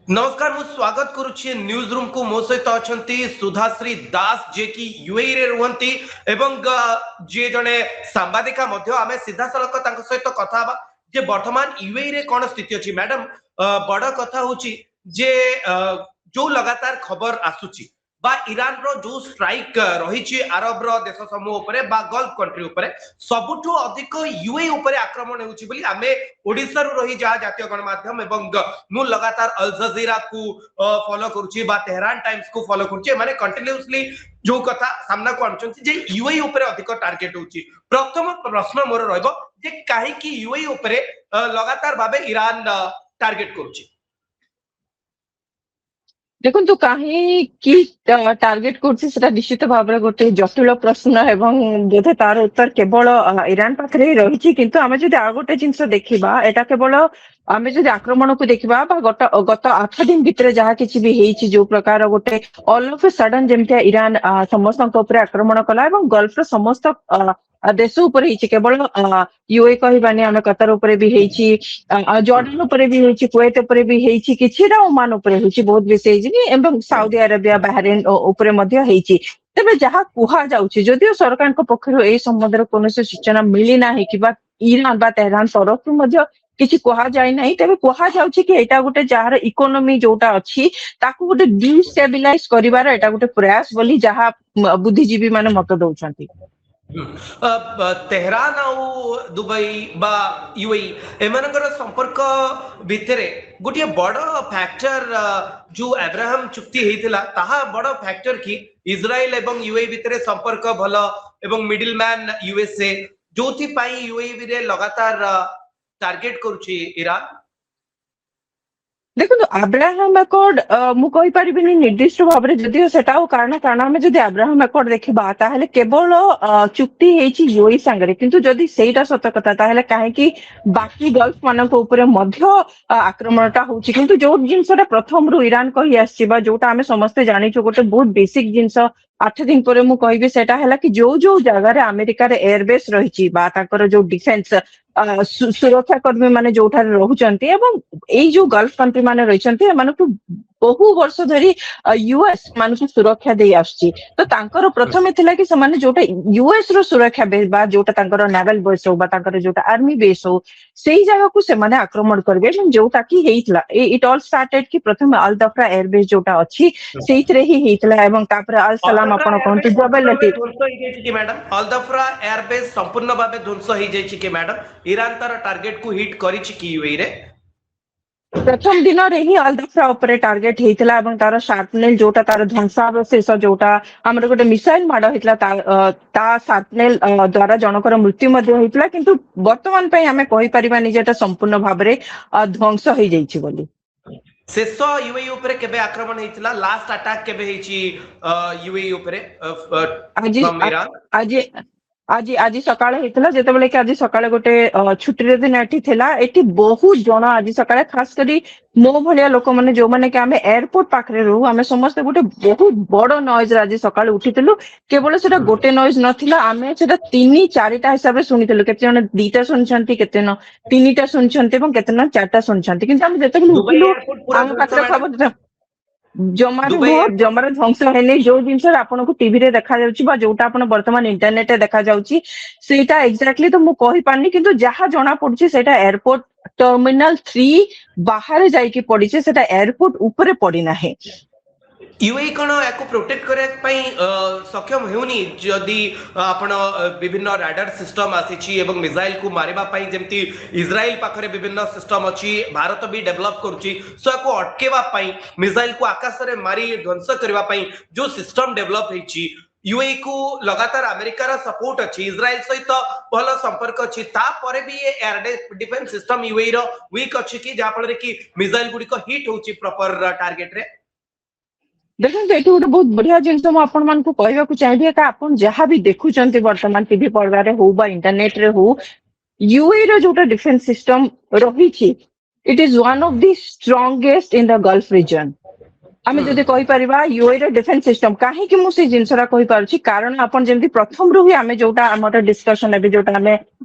नमस्कार मु स्वागत करुछि न्यूज रूम को मो सहित अछंती सुधाश्री दास जे कि यूएई रे रुहंती एवं जे जने सांबादिका मध्य आमे सीधा सलक तांको सहित कथा बा जे वर्तमान यूएई रे कोन स्थिति अछि मैडम। बड़ कथा होछि जे जो लगातार खबर आसुछि बा ईरान रो जो स्ट्राइक रही आरब रो देश समूह उपरे बा गल्फ कंट्री उपरे सबुठु अधिक यूएई उपरे आक्रमण होछि बोली आमे ओडिसा रो रही जा जातीय गणमाध्यम एवं मु लगातार अल जजीरा को फॉलो करुछि बा तेहरान टाइम्स को फॉलो करुछि माने कंटिन्यूअसली जो कथा सामना को आनछंती जे यूएई उपरे अधिक टार्गेट होछि। प्रथम प्रश्न मोर रहइबो जे काहे कि यूएई उपरे लगातार भाबे ईरान टार्गेट करुछि। ଦେଖନ୍ତୁ କାହିଁକି ଟାର୍ଗେଟ କରୁଛି ସେଟା ନିଶ୍ଚିତ ଭାବରେ ଗୋଟେ ଜଟିଳ ପ୍ରଶ୍ନ ଏବଂ ବୋଧେ ତାର ଉତ୍ତର କେବଳ ଇରାନ ପାଖରେ ହିଁ ରହିଛି। କିନ୍ତୁ ଆମେ ଯଦି ଆଉ ଗୋଟେ ଜିନିଷ ଦେଖିବା, ଏଟା କେବଳ ଆମେ ଯଦି ଆକ୍ରମଣକୁ ଦେଖିବା ବା ଗତ 8 ଦିନ ଭିତରେ ଯାହା କିଛି ବି ହେଇଛି, ଯୋଉ ପ୍ରକାର ଗୋଟେ ଅଲ୍ ଅଫ୍ ଏ ସଡନ ଯେମିତି ଇରାନ ସମସ୍ତଙ୍କ ଉପରେ ଆକ୍ରମଣ କଲା ଏବଂ ଗଲ୍ଫର ସମସ୍ତ ଦେଶ ଉପରେ ହେଇଛି, କେବଳ ୟୁଏ କହିବାନି, ଆମେ କତାର ଉପରେ ବି ହେଇଛି, ଜର୍ଡାନ ଉପରେ ବି ହେଇଛି, କୁଏତ ଉପରେ ବି ହେଇଛି, କିଛିଟା ଓମାନ ଉପରେ ହେଇଛି, ବହୁତ ବେଶୀ ହେଇଛି ଏବଂ ସାଉଦି ଆରବିଆ ବାହାରିନ ଉପରେ ମଧ୍ୟ ହେଇଛି। ତେବେ ଯାହା କୁହାଯାଉଛି, ଯଦିଓ ସରକାରଙ୍କ ପକ୍ଷରୁ ଏହି ସମ୍ବନ୍ଧରେ କୌଣସି ସୂଚନା ମିଳିନାହିଁ କିମ୍ବା ଇରାନ ବା ତେହରାନ ତରଫରୁ ମଧ୍ୟ କିଛି କୁହାଯାଇ ନାହିଁ, ତେବେ କୁହାଯାଉଛି କି ଏଇଟା ଗୋଟେ ଯାହାର ଇକୋନୋମି ଯୋଉଟା ଅଛି ତାକୁ ଗୋଟେ ଡିଷ୍ଟେବିଲାଇଜ କରିବାର ଏଇଟା ଗୋଟେ ପ୍ରୟାସ ବୋଲି ଯାହା ବୁଦ୍ଧିଜୀବୀ ମାନେ ମତ ଦଉଛନ୍ତି। तेहरान आउ दुबई बा यूएई एमानकर संपर्क भितरे गोटे बड़ फैक्टर जो अब्राहम चुक्ति होता ताहा बड़ फैक्टर कि इज्राइल एवं यूएई भितरे संपर्क भल एवं मिडिल मैन यूएसए जो यूएई रे लगातार टार्गेट करुछि ईरान। ଦେଖନ୍ତୁ ଆବ୍ରାହମ ଆକର୍ଡ ମୁଁ କହିପାରିବିନି ନିର୍ଦ୍ଦିଷ୍ଟ ଭାବରେ, ଯଦିଓ ସେଟା ଆଉ କାରଣ ଆମେ ଯଦି ଆବ୍ରାହମ ଆକର୍ଡ ଦେଖିବା ତାହେଲେ କେବଳ ଚୁକ୍ତି ହେଇଛି ୟୁଏଇ ସାଙ୍ଗରେ, କିନ୍ତୁ ଯଦି ସେଇଟା ସତ କଥା ତାହେଲେ କାହିଁକି ବାକି ଗଲ୍ଫ ମାନଙ୍କ ଉପରେ ମଧ୍ୟ ଆକ୍ରମଣଟା ହଉଛି। କିନ୍ତୁ ଯୋଉ ଜିନିଷଟା ପ୍ରଥମରୁ ଇରାନ କହି ଆସିଛି ବା ଯୋଉଟା ଆମେ ସମସ୍ତେ ଜାଣିଛୁ, ଗୋଟେ ବହୁତ ବେସିକ ଜିନିଷ 8 ଦିନ ପରେ ମୁଁ କହିବି, ସେଟା ହେଲା କି ଯୋଉ ଜାଗାରେ ଆମେରିକାର ଏୟାରବେସ୍ ରହିଛି ବା ତାଙ୍କର ଯୋଉ ଡିଫେନ୍ସ ସୁରକ୍ଷା କର୍ମୀ ମାନେ ଯୋଉଠାରେ ରହୁଛନ୍ତି ଏବଂ ଏଇ ଯୋଉ ଗଲ୍ଫ କଣ୍ଟ୍ରି ମାନେ ରହିଛନ୍ତି ଏମାନଙ୍କୁ ବହୁ ବର୍ଷ ଧରି ୟୁଏସ୍ ମାନଙ୍କୁ ସୁରକ୍ଷା ଦେଇ ଆସୁଛି। ତ ତାଙ୍କର ପ୍ରଥମେ ଥିଲା କି ସେମାନେ ଯୋଉଟା ୟୁଏସ୍ ର ସୁରକ୍ଷା ବେସ୍ ବା ଯୋଉଟା ତାଙ୍କର ନାଭାଲ ବେସ୍ ହଉ ବା ତାଙ୍କର ଯୋଉଟା ଆର୍ମି ବେସ୍ ହଉ, ସେଇ ଜାଗାକୁ ସେମାନେ ଆକ୍ରମଣ କରିବେ ଏବଂ ଯୋଉଟା କି ହେଇଥିଲା ଇଟ୍ ଅଲ୍ ଷ୍ଟାର୍ଟେଡ୍ କି ପ୍ରଥମେ ଅଲ୍ ଦଫ୍ରା ଏୟାରବେସ୍ ଯୋଉଟା ଅଛି ସେଇଥିରେ ହିଁ ହେଇଥିଲା ଏବଂ ତାପରେ ଅଲ୍ ସଲାମ ଆପଣ କହନ୍ତୁ ଜବଲ ଲତୀଫ संपूर्ण भाव ध्वंस हो जाए कि मैडम ईरान तार टार्गेट को हिट करिछि कि यूएई रे प्रथम दिन ହିଁ ଅଲ୍ ଦଫ୍ରା ଉପରେ ଟାର୍ଗେଟ ହେଇଥିଲା ଏବଂ ତାର ସାର୍ପନେଲ ଯୋଉଟା ତାର ଧ୍ୱଂସାବଶେଷ ଯୋଉଟା ଆମର ଗୋଟେ ମିସାଇଲ ମାଡ ହେଇଥିଲା ତା ସାର୍ପନେଲ ଦ୍ଵାରା ଜଣଙ୍କର ମୃତ୍ୟୁ ମଧ୍ୟ ହେଇଥିଲା। କିନ୍ତୁ ବର୍ତ୍ତମାନ ପାଇଁ ଆମେ କହିପାରିବାନି ଯେ ଏଟା ସମ୍ପୂର୍ଣ୍ଣ ଭାବରେ ଧ୍ୱଂସ ହେଇଯାଇଛି ବୋଲି। शेष यूएई उपरे केबे आक्रमण हेतिला लास्ट अटैक केबे हेची यूएई उपरे फ्रॉम ईरान ଆଜି ସକାଳେ ହେଇଥିଲା, ଯେତେବେଳେ କି ଆଜି ସକାଳେ ଗୋଟେ ଛୁଟିର ଦିନ ଏଠି ଥିଲା। ଏଠି ବହୁତ ଜଣ ଆଜି ସକାଳେ ଖାସ କରି ମୋ ଭଳିଆ ଲୋକମାନେ ଯୋଉମାନେ କି ଆମେ ଏୟାରପୋର୍ଟ ପାଖରେ ରହୁ, ଆମେ ସମସ୍ତେ ଗୋଟେ ବହୁତ ବଡ ନଏଜରେ ଆଜି ସକାଳେ ଉଠିଥିଲୁ। କେବଳ ସେଟା ଗୋଟେ ନଏଜ ନଥିଲା, ଆମେ ସେଟା 3-4ଟା ହିସାବରେ ଶୁଣିଥିଲୁ। କେତେ ଜଣ 2ଟା ଶୁଣିଛନ୍ତି, କେତେ ଜଣ 3ଟା ଶୁଣିଛନ୍ତି ଏବଂ କେତେ ଜଣ 4ଟା ଶୁଣିଛନ୍ତି। କିନ୍ତୁ ଆମେ ଯେତେବେଳେ ଉଠିଲୁ ଆମ ପାଖରେ ଖବର ଜମାରୁ ଧ୍ୱଂସ ହେଇନି। ଯୋଉ ଜିନିଷ ଆପଣଙ୍କୁ ଟିଭିରେ ଦେଖାଯାଉଛି ବା ଯୋଉଟା ଆପଣ ବର୍ତ୍ତମାନ ଇଣ୍ଟରନେଟରେ ଦେଖାଯାଉଛି ସେଇଟା ଏକ୍ଜାକ୍ଟଲି ତ ମୁଁ କହିପାରୁନି, କିନ୍ତୁ ଯାହା ଜଣା ପଡୁଛି ସେଇଟା ଏୟାରପୋର୍ଟ ଟର୍ମିନାଲ 3 ବାହାରେ ଯାଇକି ପଡିଛି, ସେଟା ଏୟାରପୋର୍ଟ ଉପରେ ପଡିନାହିଁ। यूएई कौन या प्रोटेक्ट करने सक्षम होनी जदि आपण विभिन्न राडार सिस्टम आसी मिसाइल को मारे जमती इज्राइल पाखरे विभिन्न सिस्टम अच्छी भारत भी डेवलप करुच्ची सो या अटकेवाई मिसाइल को आकाश में मारी ध्वंस करने जो सिस्टम डेवलप होती यूएई को लगातार अमेरिकार सपोर्ट अच्छी इज्राइल सहित भल संपर्क अच्छी तापर भी एयर डिफेन्स सिस्टम यूएई रो वीक अच्छी कि जहाँफल कि मिसाइल गुड़िक हिट होची प्रॉपर टार्गेट रे। ଦେଖନ୍ତୁ ଏଠି ଗୋଟେ ବହୁତ ବଢିଆ ଜିନିଷ ମୁଁ ଆପଣମାନଙ୍କୁ କହିବାକୁ ଚାହିଁବି, ଏକା ଆପଣ ଯାହା ବି ଦେଖୁଛନ୍ତି ବର୍ତ୍ତମାନ ଟିଭି ପର୍ଦ୍ଦାରେ ହଉ ବା ଇଣ୍ଟରନେଟରେ ହଉ, ୟୁଏଇ ର ଯୋଉଟା ଡିଫେନ୍ସ ସିଷ୍ଟମ ରହିଛି, it is one of the strongest in the Gulf region. ଆମେ ଯଦି କହିପାରିବା ୟୁଏ ର ଡିଫେନ୍ସ ସିଷ୍ଟମ କାହିଁକି ମୁଁ ସେଇ ଜିନିଷଟା କହିପାରୁଛି କାରଣ ଆପଣ ଯେମିତି ପ୍ରଥମରୁ ହିଁ ଆମେ ଯୋଉଟା ଆମର ଡିସ୍କସନ ଏବେ ଯୋଉଟା ଆମେ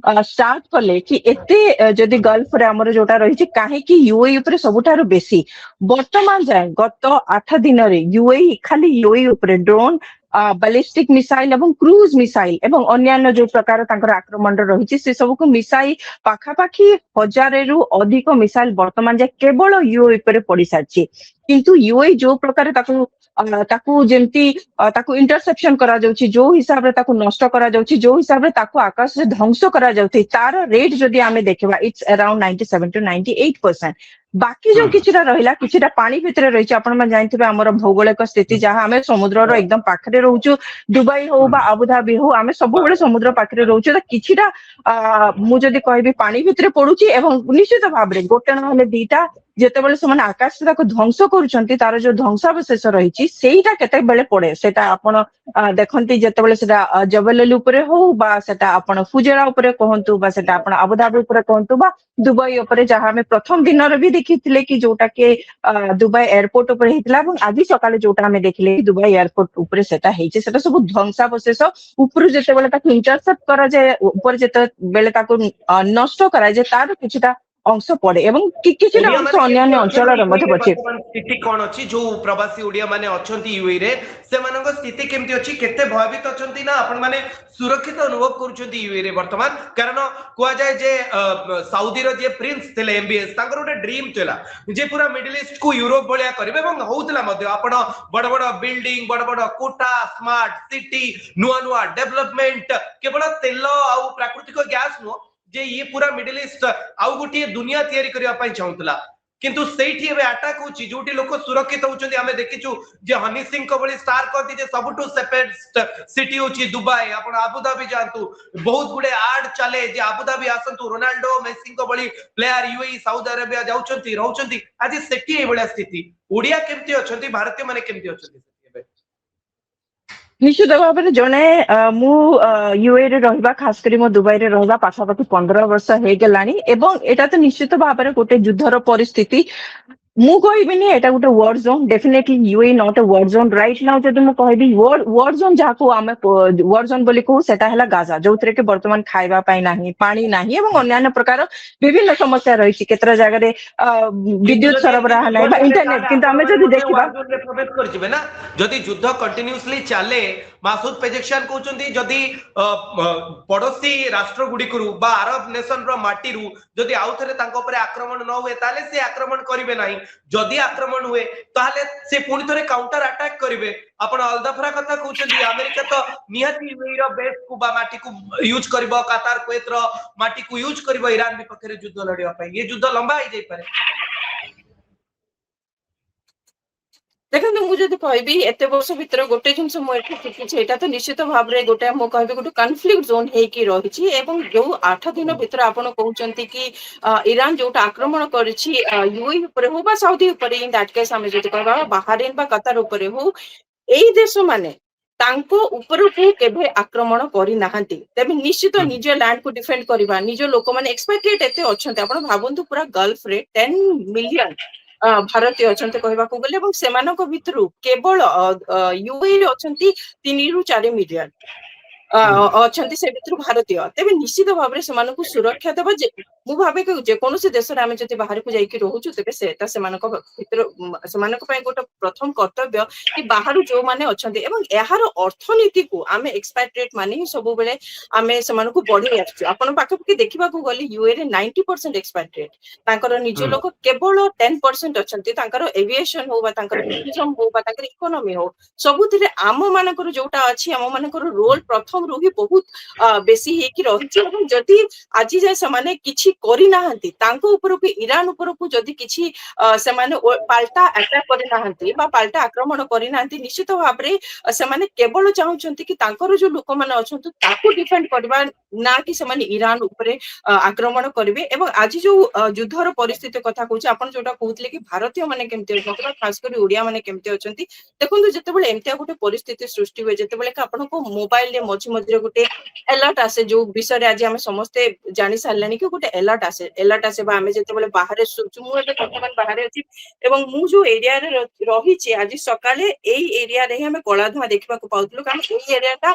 ଷ୍ଟାର୍ଟ କଲେ କି ଏତେ ଯଦି ଗଲ୍ଫରେ ଆମର ଯୋଉଟା ରହିଛି କାହିଁକି ୟୁଏ ଉପରେ ସବୁଠାରୁ ବେଶୀ ବର୍ତ୍ତମାନ ଯାଏ ଗତ 8 ଦିନରେ ୟୁଏ ଖାଲି ୟୁଏ ଉପରେ ଡ୍ରୋନ୍ ବାଲିଷ୍ଟିକ ମିସାଇଲ ଏବଂ କ୍ରୁଜ ମିସାଇଲ ଏବଂ ଅନ୍ୟାନ୍ୟ ଯୋଉ ପ୍ରକାର ତାଙ୍କର ଆକ୍ରମଣ ରହିଛି ସେ ସବୁକୁ ମିଶାଇ ପାଖାପାଖି 1000ରୁ ଅଧିକ ମିସାଇଲ ବର୍ତ୍ତମାନ ଯାଏ କେବଳ ୟୁଏ ଉପରେ ପଡିସାରିଛି କିନ୍ତୁ ୟୁଏ ଯୋଉ ପ୍ରକାର ତାକୁ ଯେମିତି ତାକୁ ଇଣ୍ଟରସେପ୍ସନ କରାଯାଉଛି ଯୋଉ ହିସାବରେ ତାକୁ ନଷ୍ଟ କରାଯାଉଛି ଯୋଉ ହିସାବରେ ତାକୁ ଆକାଶରେ ଧ୍ୱଂସ କରାଯାଉଛି ତାର ରେଟ୍ ଯଦି ଆମେ ଦେଖିବା ଇଟ୍ସ ଆରାଉଣ୍ଡ 97 to 98%। ବାକି ଯୋଉ କିଛିଟା ରହିଲା କିଛିଟା ପାଣି ଭିତରେ ରହିଛି ଆପଣ ମାନେ ଜାଣିଥିବେ ଆମର ଭୌଗୋଳିକ ସ୍ଥିତି ଯାହା ଆମେ ସମୁଦ୍ରର ଏକଦମ ପାଖରେ ରହୁଛୁ ଦୁବାଇ ହଉ ବା ଆବୁଧାବି ହଉ ଆମେ ସବୁବେଳେ ସମୁଦ୍ର ପାଖରେ ରହୁଛୁ ତ କିଛିଟା ମୁଁ ଯଦି କହିବି ପାଣି ଭିତରେ ପଡୁଛି ଏବଂ ନିଶ୍ଚିତ ଭାବରେ ଗୋଟେ ନହେଲେ ଦିଟା ଯେତେବେଳେ ସେମାନେ ଆକାଶରେ ତାକୁ ଧ୍ୱଂସ କରୁଛନ୍ତି ତାର ଯୋଉ ଧ୍ୱଂସାବଶେଷ ରହିଛି ସେଇଟା କେତେବେଳେ ପଡେ ସେଟା ଆପଣ ଦେଖନ୍ତି ଯେତେବେଳେ ସେଟା ଜବଲଲି ଉପରେ ହଉ ବା ସେଟା ଆପଣ ଫୁଜେରା ଉପରେ କୁହନ୍ତୁ ବା ସେଟା ଆପଣ ଆବୁଧାବି ଉପରେ କୁହନ୍ତୁ ବା ଦୁବାଇ ଉପରେ ଯାହା ଆମେ ପ୍ରଥମ ଦିନରେ ବି ଦେଖିଥିଲେ କି ଯୋଉଟା କି ଦୁବାଇ ଏୟାରପୋର୍ଟ ଉପରେ ହେଇଥିଲା ଏବଂ ଆଜି ସକାଳେ ଯୋଉଟା ଆମେ ଦେଖିଲେ ଦୁବାଇ ଏୟାରପୋର୍ଟ ଉପରେ ସେଟା ହେଇଛି ସେଟା ସବୁ ଧ୍ୱଂସାବଶେଷ ଉପରୁ ଯେତେବେଳେ ତାକୁ ଇଣ୍ଟରସେପ୍ଟ କରାଯାଏ ଉପରେ ଯେତେବେଳେ ତାକୁ ନଷ୍ଟ କରାଯାଏ ତାର କିଛିଟା ଅଂଶ ପଡେ ଏବଂ କିଛିଟା ଓଡିଆ ଅଂଶ ମାନେ କେମିତି ଅନ୍ୟାନ୍ୟ ଅଛନ୍ତି ଅଞ୍ଚଳରେ ମଧ୍ୟ ୟୁଏଇ ରେ ଅଛି। ବର୍ତ୍ତମାନ ସ୍ଥିତି କଣ ଅଛି ଯୋଉ ପ୍ରବାସୀ ଓଡିଆ ମାନେ ଅଛନ୍ତି ୟୁଏଇ ରେ ସେମାନଙ୍କ ସ୍ଥିତି କେମିତି ଅଛି କେତେ ଭୟଭୀତ ଅଛନ୍ତି ନା ଆପଣ ମାନେ ସୁରକ୍ଷିତ ଅନୁଭବ କରୁଛନ୍ତି ୟୁଏଇ ରେ ବର୍ତ୍ତମାନ କାରଣ କୁହାଯାଏ ଯେ ସାଉଦିର ଯିଏ ପ୍ରିନ୍ସ ଥିଲେ ଏମବିଏସ୍ ତାଙ୍କର ଗୋଟେ ଡ୍ରିମ୍ ଥିଲା ଯେ ପୁରା ମିଡିଲ ଇଷ୍ଟ କୁ ୟୁରୋପ ଭଳିଆ କରିବେ ଏବଂ ହଉଥିଲା ମଧ୍ୟ ଆପଣ ବଡ ବଡ ବିଲ୍ଡିଂ ବଡ ବଡ କୋଟା ସ୍ମାର୍ଟ ସିଟି ନୂଆ ନୂଆ ଡେଭଲପମେଣ୍ଟ କେବଳ ତେଲ ଆଉ ପ୍ରାକୃତିକ ଗ୍ୟାସ ନୁହଁ ଯେ ଇଏ ପୁରା ମିଡିଲ ଇଷ୍ଟ ଆଉ ଗୋଟିଏ ଦୁନିଆ ତିଆରି କରିବା ପାଇଁ ଚାହୁଁଥିଲା କିନ୍ତୁ ସେଇଠି ଏବେ ଆଟାକ ହଉଛି ଯୋଉଠି ଲୋକ ସୁରକ୍ଷିତ ହଉଛନ୍ତି ଆମେ ଦେଖିଛୁ ଯେ ହନି ସିଂଙ୍କ ଭଳି ଷ୍ଟାର କହନ୍ତି ଯେ ସବୁଠୁ ସେଫେଷ୍ଟ ସିଟି ହଉଛି ଦୁବାଇ ଆପଣ ଆବୁଧାବି ଯାଆନ୍ତୁ ବହୁତ ଗୁଡେ ଆଡ ଚାଲେ ଯେ ଆବୁଧାବି ଆସନ୍ତୁ ରୋନାଲ୍ଡୋ ମେସିଙ୍କ ଭଳି ପ୍ଲେୟାର ୟୁଏଇ ସାଉଦି ଆରବିଆ ଯାଉଛନ୍ତି ରହୁଛନ୍ତି ଆଜି ସେଠି ଏଇଭଳିଆ ସ୍ଥିତି ଓଡିଆ କେମିତି ଅଛନ୍ତି ଭାରତୀୟ ମାନେ କେମିତି ଅଛନ୍ତି ଏବେ ନିଶ୍ଚିତ ଭାବରେ ଜଣେ ମୁଁ ୟୁଏ ରେ ରହିବା ଖାସ କରି ମୋ ଦୁବାଇରେ ରହିବା ପାଖାପାଖି 15 ବର୍ଷ ହେଇଗଲାଣି ଏବଂ ଏଇଟା ତ ନିଶ୍ଚିତ ଭାବରେ ଗୋଟେ ଯୁଦ୍ଧର ପରିସ୍ଥିତି ମୁଁ କହିବିନି ଏଟା ଗୋଟେ war zone definitely you're not a war zone right now ଯଦି ମୁଁ କହିବି ୱାର ଜୋନ୍ ଯାହାକୁ ଆମେ ୱାର ଜୋନ୍ ବୋଲି କହୁ ସେଟା ହେଲା ଗାଜା ଯୋଉଥିରେ କି ବର୍ତ୍ତମାନ ଖାଇବା ପାଇଁ ନାହିଁ ପାଣି ନାହିଁ ଏବଂ ଅନ୍ୟାନ୍ୟ ପ୍ରକାର ବିଭିନ୍ନ ସମସ୍ୟା ରହିଛି କେତେଟା ଜାଗାରେ କିନ୍ତୁ ବିଦ୍ୟୁତ ଯଦି ଏମିତି ସରବରାହ ଯୁଦ୍ଧ ନାହିଁ ବା ଚାଲେ ଇଣ୍ଟରନେଟ ତାହେଲେ କିନ୍ତୁ ଆପଣ ଆମେ ମାନେ ଯଦି ମଧ୍ୟ ଦେଖିବା ୱାର ଜୋନରେ ପ୍ରବେଶ କରିଯିବେ ନା ଯଦି ଯୁଦ୍ଧ କଣ୍ଟିନ୍ୟୁସଲି ଚାଲେ ମାସୁଦ ପେଜେକ୍ସିଆନ କହୁଛନ୍ତି ଯଦି ପଡୋଶୀ ରାଷ୍ଟ୍ର ଗୁଡିକରୁ ବା ଆରବ ନେସନ ର ମାଟିରୁ ଯଦି ଆଉ ଥରେ ତାଙ୍କ ଉପରେ ଆକ୍ରମଣ ନ ହୁଏ ତାହେଲେ ସେ ଆକ୍ରମଣ କରିବେ ନାହିଁ ଯଦି ଆକ୍ରମଣ ହୁଏ ତାହେଲେ ସେ ପୁଣି ଥରେ କାଉଣ୍ଟର ଆଟାକ କରିବେ ଆପଣ ଅଲଦାଫରା କଥା କହୁଛନ୍ତି ଆମେରିକା ତ ନିହାତି ୟୁଏଇ ର ବେସ୍ କୁ ବା ମାଟିକୁ ୟୁଜ କରିବ କାତାର କୁଏତ ର ମାଟିକୁ ୟୁଜ କରିବ ଇରାନ ବିପକ୍ଷରେ ଯୁଦ୍ଧ ଲଢିବା ପାଇଁ ଏ ଯୁଦ୍ଧ ଲମ୍ବା ହେଇଯାଇପାରେ ଦେଖନ୍ତୁ ମୁଁ ଯଦି କହିବି ଏତେ ବର୍ଷ ଭିତରେ ଗୋଟେ ଜିନିଷ ମୁଁ ଏଠି ଶିଖିଛି ଏଇଟା ତ ନିଶ୍ଚିତ ଭାବରେ ଗୋଟେ ମୁଁ କହିବି ଗୋଟେ କନଫ୍ଲିକ୍ଟ ଜୋନ୍ ହେଇକି ରହିଛି ଏବଂ ଯୋଉ 8 ଦିନ ଭିତରେ ଆପଣ କହୁଛନ୍ତି କି ଇରାନ ଯୋଉଟା ଆକ୍ରମଣ କରିଛି ୟୁଏଇ ଉପରେ ହଉ ବା ସାଉଦି ଉପରେ ଇନ୍ ଦ୍ୟାଟ୍ କେସ୍ ଆମେ ଯଦି କହିବା ବାହାରିନ ବା କତାର ଉପରେ ହଉ ଏଇ ଦେଶ ମାନେ ତାଙ୍କ ଉପରକୁ କେବେ ଆକ୍ରମଣ କରିନାହାନ୍ତି ତେବେ ନିଶ୍ଚିତ ନିଜ ଲ୍ୟାଣ୍ଡକୁ ଡିଫେଣ୍ଡ କରିବା ନିଜ ଲୋକମାନେ ଏକ୍ସପାଟ୍ରିଏଟ୍ ଏତେ ଅଛନ୍ତି ଆପଣ ଭାବନ୍ତୁ ପୁରା ଗଲ୍ଫରେ 10 ମିଲିୟନ ଭାରତୀୟ ଅଛନ୍ତି କହିବାକୁ ଗଲେ ଏବଂ ସେମାନଙ୍କ ଭିତରୁ କେବଳ ୟୁଏରେ ଅଛନ୍ତି 3 ରୁ 4 ମିଲିୟନ ଅଛନ୍ତି ସେ ଭିତରୁ ଭାରତୀୟ ତେବେ ନିଶ୍ଚିତ ଭାବରେ ସେମାନଙ୍କୁ ସୁରକ୍ଷା ଦେବା ଯେ ମୁଁ ଭାବେ କି ଯେକୌଣସି ଦେଶରେ ଆମେ ଯଦି ବାହାରକୁ ଯାଇକି ରହୁଛୁ ତେବେ ସେଟା ସେମାନଙ୍କ ଭିତରୁ ସେମାନଙ୍କ ପାଇଁ ଗୋଟେ ପ୍ରଥମ କର୍ତ୍ତବ୍ୟ କି ବାହାରୁ ଯୋଉମାନେ ଅଛନ୍ତି ଏବଂ ଏହାର ଅର୍ଥନୀତିକୁ ଆମେ ଏକ୍ସପାଟ୍ରିଏଟ୍ ମାନେ ହିଁ ସବୁବେଳେ ଆମେ ସେମାନଙ୍କୁ ବଢେଇ ଆସିଛୁ ଆପଣ ପାଖାପାଖି ଦେଖିବାକୁ ଗଲେ ୟୁଏରେ 90% ଏକ୍ସପାଟ୍ରିଏଟ୍ ତାଙ୍କର ନିଜ ଲୋକ କେବଳ 10% ଅଛନ୍ତି ତାଙ୍କର ଏଭିଏସନ ହଉ ବା ତାଙ୍କର ଟୁରିଜମ ହଉ ବା ତାଙ୍କର ଇକୋନୋମି ହଉ ସବୁଥିରେ ଆମ ମାନଙ୍କର ଯୋଉଟା ଅଛି ଆମ ମାନଙ୍କର ରୋଲ ପ୍ରଥମରୁ ହିଁ ବହୁତ ବେଶୀ ହେଇକି ରହିଛି ଏବଂ ଯଦି ଆଜି ଯାଏ ସେମାନେ କିଛି କରିନାହାନ୍ତି ତାଙ୍କ ଉପରକୁ ଇରାନ ଉପରକୁ ଯଦି କିଛି ସେମାନେ ପାଲ୍ଟା ଆଟାକ କରିନାହାନ୍ତି ବା ପାଲ୍ଟା ଆକ୍ରମଣ କରିନାହାନ୍ତି ନିଶ୍ଚିତ ଭାବରେ ସେମାନେ କେବଳ ଚାହୁଁଛନ୍ତି କି ତାଙ୍କର ଯୋଉ ଲୋକମାନେ ଅଛନ୍ତି ତାକୁ ଡିଫେଣ୍ଡ କରିବା ନା କି ସେମାନେ ଇରାନ ଉପରେ ଆକ୍ରମଣ କରିବେ ଏବଂ ଆଜି ଯୋଉ ଯୁଦ୍ଧର ପରିସ୍ଥିତି କଥା କହୁଛି ଆପଣ ଯୋଉଟା କହୁଥିଲେ କି ଭାରତୀୟ ମାନେ କେମିତି ଅଛନ୍ତି ବା ଖାସ କରି ଓଡିଆ ମାନେ କେମିତି ଅଛନ୍ତି ଦେଖନ୍ତୁ ଯେତେବେଳେ ଏମିତିଆ ଗୋଟେ ପରିସ୍ଥିତି ସୃଷ୍ଟି ହୁଏ ଯେତେବେଳେ କି ଆପଣଙ୍କୁ ମୋବାଇଲରେ ମଝି मध्य गोटे अलर्ट आसे जो विषय आज आम समस्ते जानी सारे कि गोटे अलर्ट आसे आम जो बाहर बर्तमान बाहर अच्छी एवं मु जो एरिया रही आज सकाळे एरिया रे हमें कला धुआ देखा पाउथलु कारण ए एरिया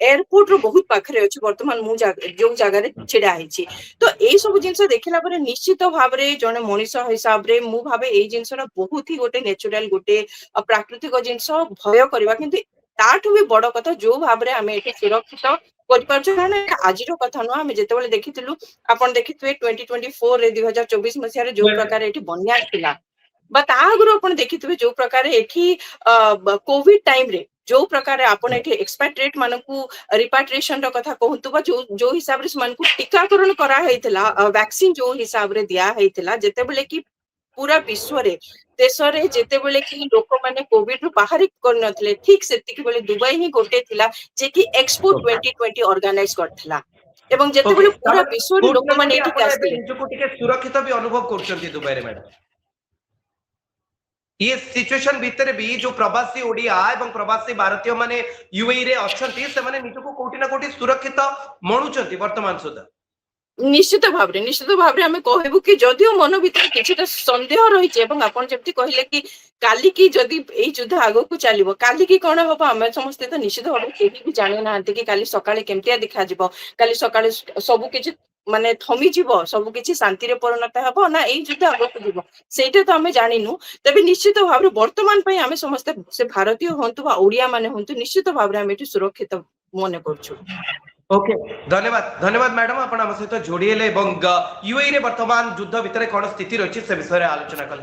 एयरपोर्ट रो बहुत पाखरे अछि वर्तमान मु जो जगह रे छिड़ा हिची तो ए सब जिंस देखला परे निश्चित भाव रे जने मनीष हिसाब रे मु भाबे ए जिंस बहुत ही गोटे नेचुरल गोटे प्राकृतिक जिंस भय करबा किंतु ताठू भी बड़ कथा जो भाव रे हमें एठी सुरक्षित करिपारछु कारण आज रो कथा न हम जेतेबेले देखिथिलु आपण देखिथुए 2024 रे 2024 मसिया रे जो प्रकार एठी बन्या थिला बा ता आगुरो आपण देखिथुए जो प्रकार एठी कोविड टाइम रे जो प्रकार आपण एठी एक्सपेक्टेड मानकू रिपाट्रिएशन रो कथा कहंतु बा जो हिसाब रे मानकू टीकाकरण करा हेतिला वैक्सीन जो हिसाब रे दिया हेतिला जेतेबेले कि पूरा विश्व रे देश रे जेतेबेले कि लोक माने कोविड रो बाहर कर नथले ठीक सेतिकी बेले दुबई ही गोटे थिला जे कि एक्सपो 2020 ऑर्गेनाइज करथिला एवं जेतेबेले पूरा विश्व रे लोक माने एठी आस्ते निजको टिके सुरक्षित भी अनुभव करछंती दुबई रे मैडम ये सिचुएशन भितर भी जो प्रवासी ओडिया एवं प्रवासी भारतीय माने यूएई रे अछंती से माने निजको कोटी ना कोटी सुरक्षित मणुचंती वर्तमान सुधा निश्चित भाव रे हमें कहबो कि जदियो मन भीतर किछिटा संदेह रहिছে এবং आपण जेमति कहिले कि काली की जदि एई युद्ध आगो को चलिबो काली की कोन होबो हम समस्त तो निश्चित भाव केही भी जाने नांती कि काली सकाळे केमतिया देखा जिवो काली सकाळे सब किछि माने थमी जीवो सब किछि शांति रे परिणत हबो ना एई युद्ध आगो को जीवो सेटा तो हमें जानिनु तबे निश्चित भाव रे वर्तमान पई हमें समस्त से भारतीय होंतु बा ओडिया माने होंतु निश्चित भाव रे हम एठी सुरक्षित मने करछु ओके धन्यवाद मैडम आपण हम सहित जोड़िले यूएई रे वर्तमान युद्ध भितर कोन स्थिति रहिछि से विषय रे आलोचना कले।